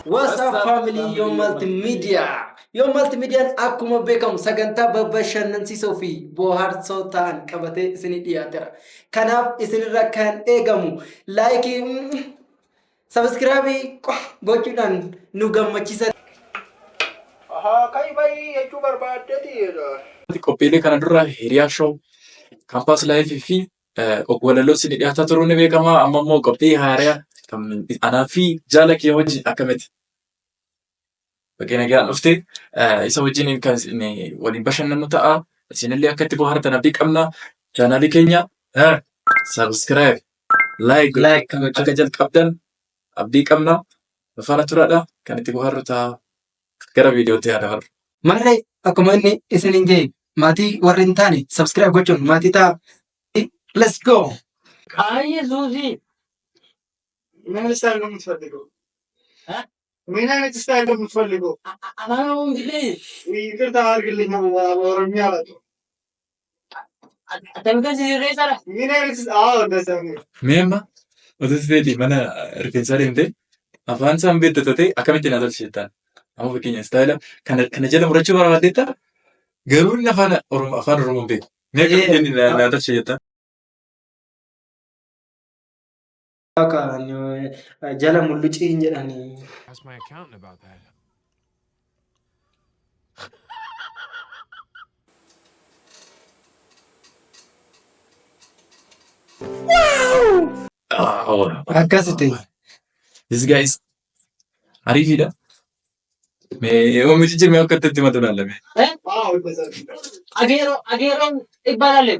What's up family Yo Multimedia. Yo Multimedia akkuma beekamu sagantaa babashannansiisoo fi bohaarsoo ta'an qabatee isinii dhiyaateera. Kanaaf isinirra kan eegamu like subscribe gochuudhaan nu gammachiisaa. Kai bai jechuu barbaaddeetidha. Qophiilee kana dura hiriyaa show campus life fi ogwalaloo isin dhiyaataa turuun ni beekama. Amma immoo qophii haaraa anaa fi jaala kee wajjin akkamitti bakka nagaan dhufte isa wajjin kan waliin bashannannu ta'a. Isinillee akka itti bohaartan abdii qabna. Chaanaalii keenya subscribe like akka jalqabdan abdii qabna. Faana turaadha kan itti bohaarru ta'a. Gara viidiyootti yaadamu. Malee akkuma inni isiniin jedhe maatii warri hin taane subscribe gochuun maatii ta'a. Let's go. Kaayyee Zuuzii. Mina isaan kan mutfalligu. Mina isaan kan mutfalligu. Anaan hundilee. Ikirtaa argillee nama Oromiyaa laatu. Atamka sirree sana. Mina isaan Meemma otoo mana rifeensaa deemtee afaan isaan beektatee akkamitti na tolcheettaan. Amma fakkeenya istaayila kana jala murachuu barbaaddeetta garuu inni afaan Oromoon beeku. Mee akkamitti na tolcheettaan. Jala mulluciin jedhanii. Ask my accountant about that. Akkasitti. This guy is ariifidha. Mee oomishi jirmee akka itti himatu laalame. Ageeroon ibbaalale.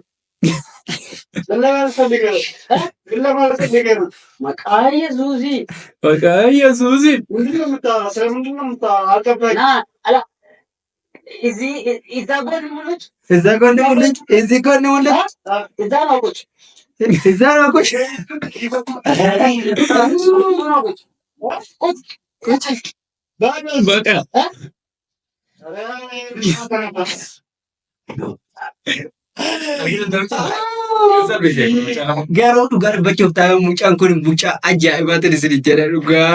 Lallabaan saddeeqeeru. Lallabaan saddeeqeeru. Maqaa Yesuusii. Maqaa Yesuusii. Hundi namtaa seemundi namtaa akka baay'ee. Naa ala. Izaa goonni mul'atu. Izaa goonni mul'atu. Izii goonni mul'atu. Izaa naa gochi. Izaa naa gochi. Baqa. Garuu dhugaa dubbachuuf taa'ee mucaan kun mucaa ajaa'ibaa ta'e isin jedha dhugaa.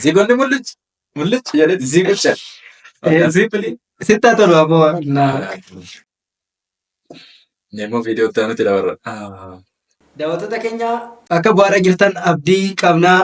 Zigoonni mul'achu jedhee zigocha. Sitti haa tolu aboo. Neemmoo viidiyoo ta'an nuti dabarra. Daawwattoota keenya akka bu'aara jirtan abdii qabnaa.